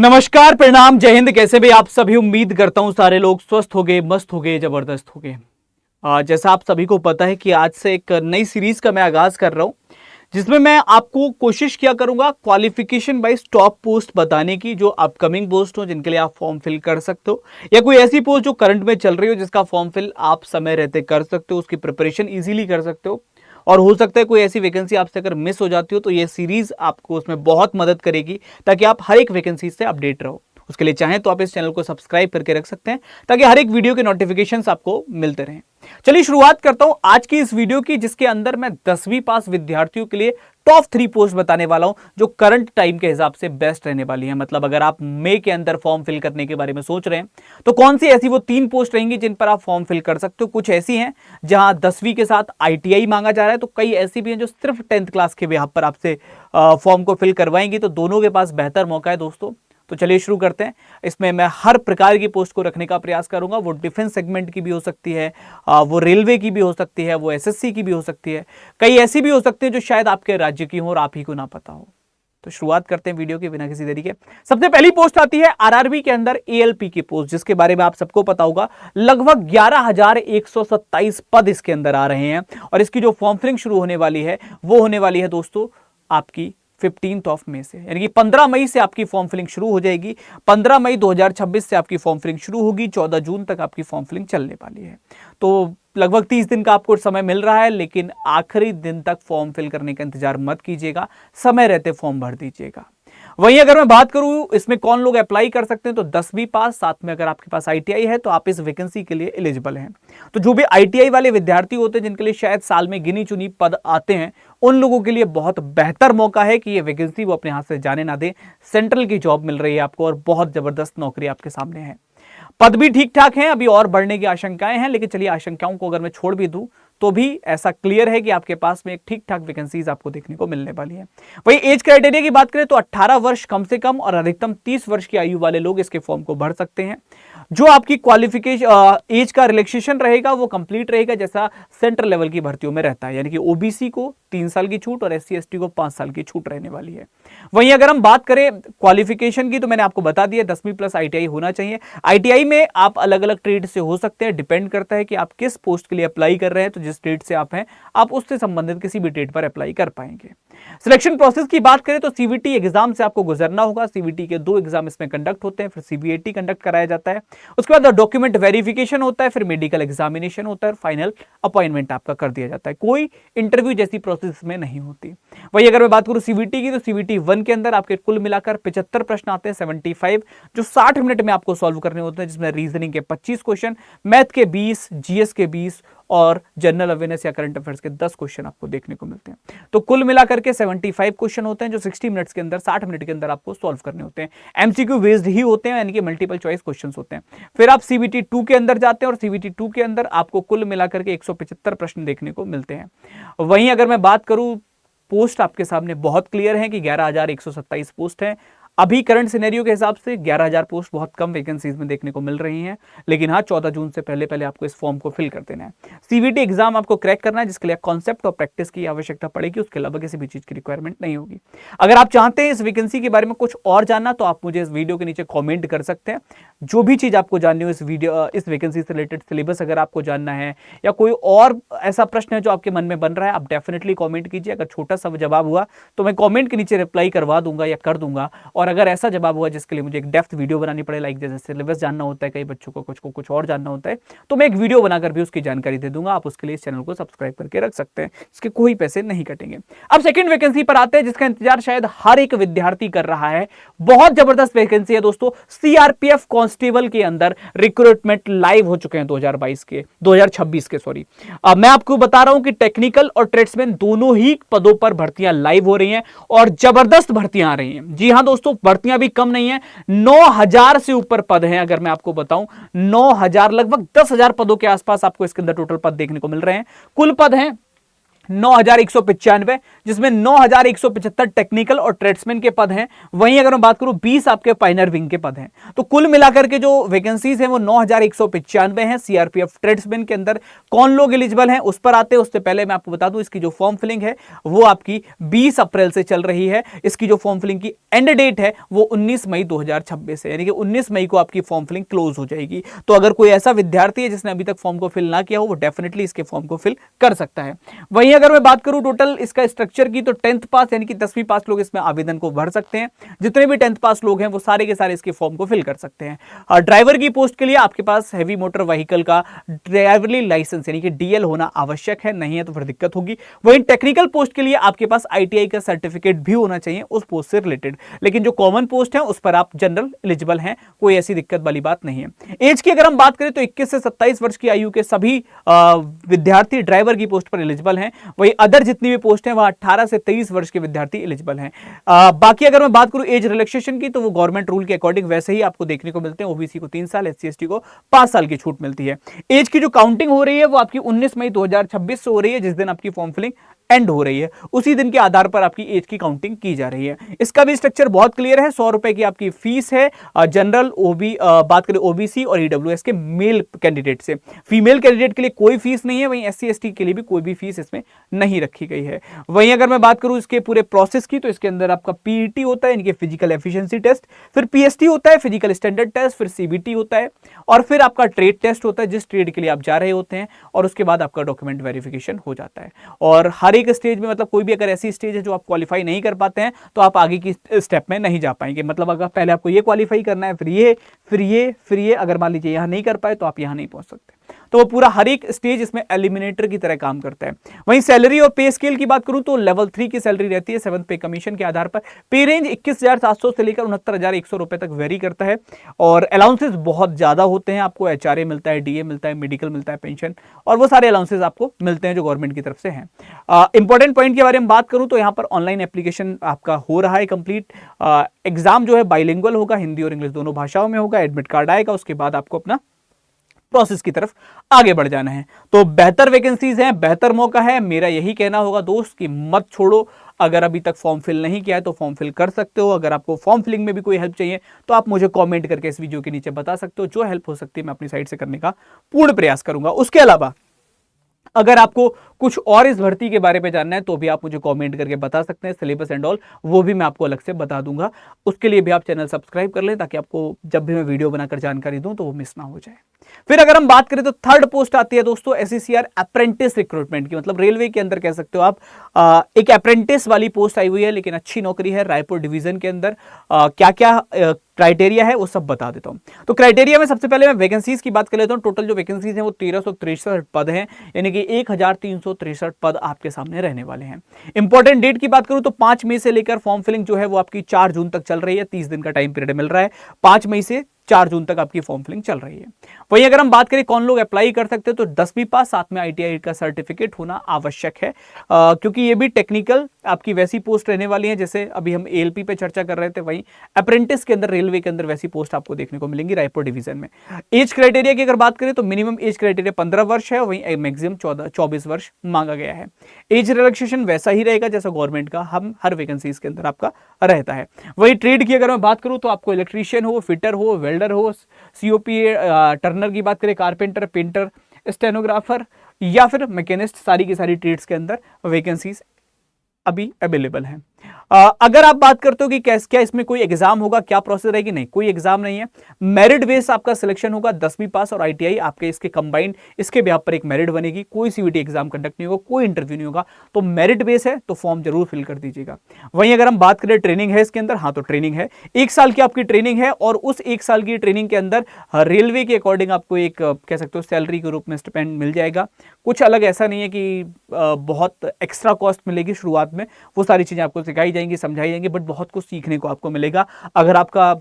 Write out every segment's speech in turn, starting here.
नमस्कार, प्रणाम, जय हिंद। कैसे भी आप सभी, उम्मीद करता हूं सारे लोग स्वस्थ हो गए, मस्त हो गए, जबरदस्त हो गए। जैसा आप सभी को पता है कि आज से एक नई सीरीज का मैं आगाज कर रहा हूं, जिसमें मैं आपको कोशिश किया करूंगा क्वालिफिकेशन वाइज टॉप पोस्ट बताने की, जो अपकमिंग पोस्ट हो जिनके लिए आप फॉर्म फिल कर सकते हो, या कोई ऐसी पोस्ट जो करंट में चल रही हो जिसका फॉर्म फिल आप समय रहते कर सकते हो, उसकी प्रिपरेशन इजीली कर सकते हो। और हो सकता है कोई ऐसी वैकेंसी आपसे अगर मिस हो जाती हो तो ये सीरीज आपको उसमें बहुत मदद करेगी, ताकि आप हर एक वैकेंसी से अपडेट रहो। उसके लिए चाहें तो आप इस चैनल को सब्सक्राइब करके रख सकते हैं, ताकि हर एक वीडियो के नोटिफिकेशंस आपको मिलते रहें। चलिए शुरुआत करता हूं आज की इस वीडियो की, जिसके अंदर मैं 10वीं पास विद्यार्थियों के लिए टॉप 3 पोस्ट बताने वाला हूं, जो करंट टाइम के हिसाब से बेस्ट रहने वाली है। मतलब अगर आप मई के अंदर फॉर्म फिल करने के बारे में सोच रहे हैं तो कौन सी ऐसी वो 3 पोस्ट रहेंगी जिन पर आप फॉर्म फिल कर सकते हो। कुछ ऐसी हैं जहां 10वीं के साथ ITI मांगा जा रहा है, तो कई ऐसी भी हैं जो सिर्फ 10th क्लास के बिहाफ पर आपसे फॉर्म को फिल करवाएंगी। तो दोनों के पास बेहतर मौका है दोस्तों। तो चलिए शुरू करते हैं। इसमें मैं हर प्रकार की पोस्ट को रखने का प्रयास करूंगा। वो डिफेंस सेगमेंट की भी हो सकती है, वो रेलवे की भी हो सकती है, वो SSC की भी हो सकती है, कई ऐसी भी हो सकती है जो शायद आपके राज्य की हो और आप ही को ना पता हो। तो शुरुआत करते हैं वीडियो की बिना किसी देरी के। सबसे पहली पोस्ट आती है RRB के अंदर ALP की पोस्ट, जिसके बारे में आप सबको पता होगा। लगभग 11,127 पद इसके अंदर आ रहे हैं, और इसकी जो फॉर्म फिलिंग शुरू होने वाली है वो होने वाली है दोस्तों आपकी 15 मई से, यानी कि 15 मई से आपकी फॉर्म फिलिंग शुरू हो जाएगी। 15 मई 2026 से आपकी फॉर्म फिलिंग शुरू होगी। 14 जून तक आपकी फॉर्म फिलिंग चलने वाली है। तो लगभग 30 दिन का आपको समय मिल रहा है, लेकिन आखिरी दिन तक फॉर्म फिल करने का इंतजार मत कीजिएगा, समय रहते फॉर्म भर दीजिएगा। वहीं अगर मैं बात करूं इसमें कौन लोग अप्लाई कर सकते हैं, तो 10वीं पास, साथ में अगर आपके पास ITI है तो आप इस वैकेंसी के लिए एलिजिबल हैं। तो जो भी ITI वाले विद्यार्थी होते हैं जिनके लिए शायद साल में गिनी चुनी पद आते हैं, उन लोगों के लिए बहुत बेहतर मौका है कि ये वैकेंसी वो अपने हाथ से जाने ना दें। सेंट्रल की जॉब मिल रही है आपको, और बहुत जबरदस्त नौकरी आपके सामने है। पद भी ठीक ठाक हैं, अभी और बढ़ने की आशंकाएं हैं, लेकिन चलिए आशंकाओं को अगर मैं छोड़ भी दूं तो भी ऐसा क्लियर है कि आपके पास में एक ठीक ठाक वैकेंसीज आपको देखने को मिलने वाली है। वही एज क्राइटेरिया की बात करें तो 18 वर्ष कम से कम और अधिकतम 30 वर्ष की आयु वाले लोग इसके फॉर्म को भर सकते हैं। जो आपकी क्वालिफिकेशन एज का रिलैक्सेशन रहेगा वो कंप्लीट रहेगा, जैसा सेंट्रल लेवल की भर्तियों में रहता है, यानी कि OBC को 3 साल की छूट और SC ST को 5 साल की छूट रहने वाली है। वहीं अगर हम बात करें क्वालिफिकेशन की, तो मैंने आपको बता दिया 10वीं प्लस ITI होना चाहिए। ITI में आप अलग अलग ट्रेड से हो सकते हैं, डिपेंड करता है कि आप किस पोस्ट के लिए अप्लाई कर रहे हैं। तो जिस ट्रेड से आप हैं, आप उससे संबंधित किसी भी ट्रेड पर अप्लाई कर पाएंगे। सिलेक्शन प्रोसेस की बात करें तो CVT एग्जाम से आपको गुजरना होगा। CVT के 2 एग्जाम इसमें कंडक्ट होते हैं, फिर CBAT कंडक्ट कराया जाता है। उसके बाद डॉक्यूमेंट वेरिफिकेशन होता है, फिर मेडिकल एग्जामिनेशन होता है, और फाइनल अपॉइंटमेंट आपका कर दिया जाता है। कोई इंटरव्यू जैसी प्रोसेस में नहीं होती। वही अगर मैं बात करूं CVT की, तो CVT 1 के अंदर आपके कुल मिलाकर 75 प्रश्न आते हैं, 75, जो 60 मिनट में आपको सॉल्व करने होते हैं, जिसमें रीजनिंग के 25 क्वेश्चन, मैथ के 20, GS के 20 और जनरल अवेयरनेस या करंट अफेयर्स के 10 क्वेश्चन आपको देखने को मिलते हैं। तो कुल मिलाकर के 75 क्वेश्चन होते हैं, जो 60 मिनट्स के अंदर, 60 मिनट के अंदर आपको सॉल्व करने होते हैं। MCQ बेस्ड ही होते हैं, यानी कि मल्टीपल चॉइस क्वेश्चंस होते हैं। फिर आप CBT 2 के अंदर जाते हैं, और CBT 2 के अंदर आपको कुल मिलाकर के 175 प्रश्न देखने को मिलते हैं। वहीं अगर मैं बात करूं, पोस्ट आपके सामने बहुत क्लियर है कि 11,127 पोस्ट है। अभी करंट सिनेरियो के हिसाब से 11,000 पोस्ट बहुत कम वैकेंसीज में देखने को मिल रही हैं, लेकिन हाँ 14 जून से पहले पहले आपको इस फॉर्म को फिल कर देना है। CVT एग्जाम आपको क्रैक करना है, जिसके लिए कॉन्सेप्ट और प्रैक्टिस की आवश्यकता पड़ेगी, उसके अलावा किसी भी चीज की रिक्वायरमेंट नहीं होगी। अगर आप चाहते हैं इस वैकेंसी के बारे में कुछ और जानना, तो आप मुझे इस वीडियो के नीचे कॉमेंट कर सकते हैं। जो भी चीज आपको जाननी हो इस वैकेंसी से रिलेटेड, सिलेबस अगर आपको जानना है, या कोई और ऐसा प्रश्न है जो आपके मन में बन रहा है, आप डेफिनेटली कॉमेंट कीजिए। अगर छोटा सा जवाब हुआ तो मैं कॉमेंट के नीचे रिप्लाई करवा दूंगा या कर दूंगा, और अगर ऐसा जवाब हुआ जिसके लिए मुझे एक डेप्थ वीडियो बनानी पड़े, लाइक जैसे सिलेबस जानना होता है, कई बच्चों को कुछ और जानना होता है, तो मैं एक वीडियो बनाकर भी उसकी जानकारी दे दूंगा। आप उसके लिए इस चैनल को सब्सक्राइब करके रख सकते हैं, इसके कोई पैसे नहीं कटेंगे। अब सेकंड वैकेंसी पर आते हैं, जिसका इंतजार शायद हर एक विद्यार्थी कर रहा है। बहुत जबरदस्त वैकेंसी है दोस्तों। CRPF कांस्टेबल के अंदर रिक्रूटमेंट लाइव हो चुके हैं 2026 के सॉरी। मैं आपको बता रहा हूं कि टेक्निकल और ट्रेड्समैन दोनों ही पदों पर भर्तियां लाइव हो रही हैं, और जबरदस्त भर्तियां आ रही हैं। जी हां दोस्तों, भर्तियां भी कम नहीं है, 9,000 से ऊपर पद हैं। अगर मैं आपको बताऊं 9,000, लगभग 10,000 पदों के आसपास आपको इसके अंदर टोटल पद देखने को मिल रहे हैं। कुल पद हैं 9,195, जिसमें 9,175 टेक्निकल और ट्रेड्समैन के पद हैं। वहीं अगर मैं बात करूं 20 आपके पाइनर विंग के पद हैं। तो कुल मिलाकर के जो वैकेंसीज हैं वो 9,195 हैं। सीआरपीएफ ट्रेड्समैन के अंदर कौन लोग एलिजिबल हैं उस पर आते हैं। उससे पहले मैं आपको बता दूं इसकी जो फॉर्म फिलिंग है वो आपकी 20 अप्रैल से चल रही है। इसकी जो फॉर्म फिलिंग की एंड डेट है वो 19 मई 2026 है, यानी कि 19 मई को आपकी फॉर्म फिलिंग क्लोज हो जाएगी। तो अगर कोई ऐसा विद्यार्थी है जिसने अभी तक फॉर्म को फिल ना किया हो वो डेफिनेटली इसके फॉर्म को फिल कर सकता है। वहीं अगर मैं बात करूं टोटल इसका स्ट्रक्चर की, तो 10th पास यानी कि 10वीं पास लोग इसमें आवेदन को भर सकते हैं। जितने भी 10th पास लोग हैं वो सारे के सारे इसके फॉर्म को फिल कर सकते हैं। ड्राइवर की पोस्ट के लिए आपके पास हैवी मोटर व्हीकल का ड्राइवरी लाइसेंस यानी कि डीएल होना आवश्यक है, नहीं है तो फिर दिक्कत होगी। वहीं टेक्निकल पोस्ट के लिए आपके पास आईटीआई का सर्टिफिकेट भी होना चाहिए उस पोस्ट से रिलेटेड। लेकिन जो कॉमन पोस्ट है उस पर आप जनरल एलिजिबल हैं, कोई ऐसी दिक्कत वाली बात नहीं है। एज की अगर हम बात करें तो 21 से 27 वर्ष की आयु के सभी विद्यार्थी ड्राइवर की पोस्ट पर एलिजिबल हैं। वही अदर जितनी भी पोस्ट हैं वह 18 से 23 वर्ष के विद्यार्थी एलिजिबल हैं। बाकी अगर मैं बात करूं एज रिलैक्सेशन की, तो वो गवर्नमेंट रूल के अकॉर्डिंग वैसे ही आपको देखने को मिलते हैं। ओबीसी को 3 साल, एससी एसटी को 5 साल की छूट मिलती है। एज की जो काउंटिंग हो रही है वो आपकी 19 मई 2026 से हो रही है, जिस दिन आपकी फॉर्म फिलिंग एंड हो रही है उसी दिन के आधार पर आपकी एज की काउंटिंग की जा रही है। इसका भी स्ट्रक्चर बहुत क्लियर है। 100 रुपए की आपकी फीस है जनरल बात करें ओबीसी और ईडब्ल्यूएस के मेल कैंडिडेट से। फीमेल कैंडिडेट के लिए कोई फीस नहीं है। वहीं एससी एसटी के लिए भी कोई भी फीस इसमें नहीं रखी गई है। वहीं अगर मैं बात करूं इसके पूरे प्रोसेस की, तो इसके अंदर आपका पीईटी होता है, इनके फिजिकल एफिशिएंसी टेस्ट, फिर पीएसटी होता है फिजिकल स्टैंडर्ड टेस्ट, फिर सीबीटी होता है और फिर आपका ट्रेड टेस्ट होता है जिस ट्रेड के लिए आप जा रहे होते हैं, और उसके बाद आपका डॉक्यूमेंट वेरिफिकेशन हो जाता है। और हर एक स्टेज में, मतलब कोई भी अगर ऐसी स्टेज है जो आप क्वालिफाई नहीं कर पाते हैं तो आप आगे की स्टेप में नहीं जा पाएंगे। मतलब अगर पहले आपको ये क्वालिफाई करना है, फिर ये अगर मान लीजिए यहां नहीं कर पाए तो आप यहां नहीं पहुंच सकते। तो वो पूरा हर एक स्टेज इसमें एलिमिनेटर की तरह काम करता है। वहीं सैलरी और पे स्केल की बात करूं तो लेवल 3 की सैलरी रहती है 7th पे कमीशन के आधार पर। पे रेंज 21,700 से लेकर 69,100 रुपए तक वेरी करता है। और अलाउंसेस बहुत ज्यादा होते हैं। आपको एचआरए मिलता है, डीए मिलता है, मेडिकल मिलता है, पेंशन और वो सारे अलाउंसेस आपको मिलते हैं जो गवर्नमेंट की तरफ से हैं। इंपॉर्टेंट पॉइंट के बारे में बात करूं तो यहां पर ऑनलाइन एप्लीकेशन आपका हो रहा है कंप्लीट। एग्जाम जो है बाइलिंगुअल होगा, हिंदी और इंग्लिश दोनों भाषाओं में होगा। एडमिट कार्ड आएगा, उसके बाद आपको अपना प्रोसेस की तरफ आगे बढ़ जाना है। तो बेहतर वैकेंसीज हैं, बेहतर मौका है। मेरा यही कहना होगा दोस्त कि मत छोड़ो। अगर अभी तक फॉर्म फिल नहीं किया है तो फॉर्म फिल कर सकते हो। अगर आपको फॉर्म फिलिंग में भी कोई हेल्प चाहिए तो आप मुझे कमेंट करके इस वीडियो के नीचे बता सकते हो। जो हेल्प हो सकती है मैं अपनी साइड से करने का पूर्ण प्रयास करूंगा। उसके अलावा अगर आपको कुछ और इस भर्ती के बारे में जानना है तो भी आप मुझे कमेंट करके बता सकते हैं। सिलेबस एंड ऑल वो भी मैं आपको अलग से बता दूंगा। उसके लिए भी आप चैनल सब्सक्राइब कर लें ताकि आपको जब भी मैं वीडियो बनाकर जानकारी दूं तो वो मिस ना हो जाए। फिर अगर हम बात करें तो थर्ड पोस्ट आती है दोस्तों एससीसीआर अप्रेंटिस रिक्रूटमेंट की। मतलब रेलवे के अंदर कह सकते हो आप एक अप्रेंटिस वाली पोस्ट आई हुई है, लेकिन अच्छी नौकरी है। रायपुर डिवीजन के अंदर क्या क्या क्राइटेरिया है वो सब बता देता हूं। तो क्राइटेरिया में सबसे पहले मैं वैकेंसीज की बात कर लेता हूं। टोटल जो वैकेंसीज हैं वो 1363 पद हैं, यानी कि 1363 पद आपके सामने रहने वाले हैं। इंपॉर्टेंट डेट की बात करूं तो 5 मई से लेकर फॉर्म फिलिंग जो है वो आपकी 4 जून तक चल रही है। 30 दिन का टाइम पीरियड मिल रहा है। 5 मई से 4 जून तक आपकी फॉर्म फिलिंग चल रही है। वहीं अगर हम बात करें कौन लोग अप्लाई कर सकते हैं तो 10वीं पास, साथ में आईटीआई का सर्टिफिकेट होना आवश्यक है। क्योंकि ये भी टेक्निकल आपकी वैसी पोस्ट रहने वाली है जैसे अभी हम एएलपी पे चर्चा कर रहे थे। वहीं अप्रेंटिस के अंदर रेलवे के अंदर वैसी पोस्ट आपको देखने को मिलेंगी रायपुर डिवीजन में। एज क्राइटेरिया की अगर बात करें तो मिनिमम एज क्राइटेरिया 15 वर्ष है, वहीं मैक्सिमम 24 वर्ष मांगा गया है। एज रिलैक्सेशन वैसा ही रहेगा जैसा गवर्नमेंट का हम हर वैकेंसीज के अंदर आपका रहता है। वही ट्रेड की अगर मैं बात करूं तो आपको इलेक्ट्रीशियन हो, फिटर हो, वेल्डर हो, सीओपी टर्नर की बात करें, कारपेंटर, पेंटर, स्टेनोग्राफर या फिर मैकेनिस्ट, सारी की सारी ट्रेड्स के अंदर वैकेंसीज अभी अवेलेबल हैं। अगर आप बात करते हो कि क्या इसमें कोई एग्जाम होगा, क्या प्रोसेस रहेगी, नहीं, कोई एग्जाम नहीं है। मेरिट बेस आपका सिलेक्शन होगा। 10वीं पास और आईटीआई आपके इसके कंबाइंड इसके भी आप पर एक मेरिट बनेगी। कोई सीवीटी एग्जाम कंडक्ट नहीं होगा, कोई इंटरव्यू नहीं होगा। तो मेरिट बेस है तो फॉर्म जरूर फिल कर दीजिएगा। वहीं अगर हम बात करें ट्रेनिंग है इसके अंदर, हाँ तो ट्रेनिंग है, 1 साल की आपकी ट्रेनिंग है। और उस 1 साल की ट्रेनिंग के अंदर रेलवे के अकॉर्डिंग आपको एक कह सकते हो सैलरी के रूप में स्टिपेंड मिल जाएगा। कुछ अलग ऐसा नहीं है कि बहुत एक्स्ट्रा कॉस्ट मिलेगी शुरुआत में। वो सारी चीजें आपको सिखाई जाएंगी, समझाई जाएंगी, बट बहुत कुछ सीखने को आपको मिलेगा। अगर आपका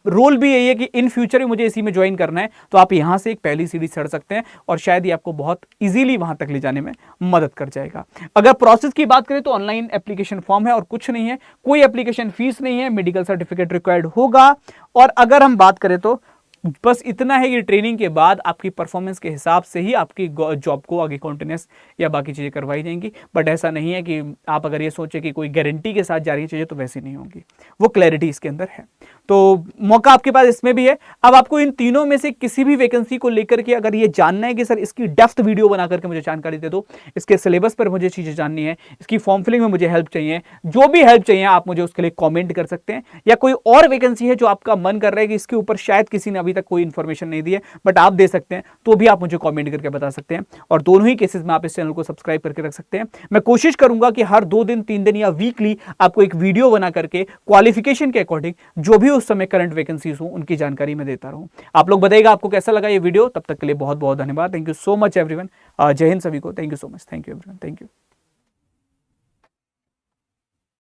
रोल भी यही है कि इन फ्यूचर में मुझे इसी में ज्वाइन करना है तो आप यहां से एक पहली सीढ़ी चढ़ सकते हैं और शायद ये आपको बहुत इजीली वहां तक ले जाने में मदद कर जाएगा। अगर प्रोसेस की बात करें तो ऑनलाइन एप्लीकेशन फॉर्म है और कुछ नहीं है, कोई एप्लीकेशन फीस नहीं है, मेडिकल सर्टिफिकेट रिक्वायर्ड होगा। और अगर हम बात करें तो बस इतना है कि ट्रेनिंग के बाद आपकी परफॉर्मेंस के हिसाब से ही आपकी जॉब को आगे कॉन्टिन्यूस या बाकी चीज़ें करवाई जाएंगी। बट ऐसा नहीं है कि आप अगर ये सोचे कि कोई गारंटी के साथ जा रही चीज़ें तो वैसी नहीं होंगी, वो क्लैरिटी इसके अंदर है। तो मौका आपके पास इसमें भी है। अब आपको इन तीनों में से किसी भी वैकेंसी को लेकर के अगर ये जानना है कि सर इसकी डेप्थ वीडियो बना करके मुझे जानकारी दे दो, इसके सिलेबस पर मुझे चीज़ें जाननी है, इसकी फॉर्म फिलिंग में मुझे हेल्प चाहिए, जो भी हेल्प चाहिए आप मुझे उसके लिए कॉमेंट कर सकते हैं। या कोई और वैकेंसी है जो आपका मन कर रहा है कि इसके ऊपर शायद किसी ने अभी तक कोई इन्फॉर्मेशन नहीं दी है बट आप दे सकते हैं, तो भी आप मुझे कॉमेंट करके बता सकते हैं। और दोनों ही केसेस में आप इस चैनल को सब्सक्राइब करके रख सकते हैं। मैं कोशिश करूंगा कि हर 2 दिन 3 दिन या वीकली आपको एक वीडियो बना करके क्वालिफिकेशन के अकॉर्डिंग जो भी उस समय करंट वैकेंसीज हो उनकी जानकारी मैं देता रहूं। आप लोग बताइएगा आपको कैसा लगा ये वीडियो। तब तक के लिए बहुत बहुत धन्यवाद। Thank you so much everyone. जय हिंद सभी को। Thank you so much. Thank you everyone. Thank you.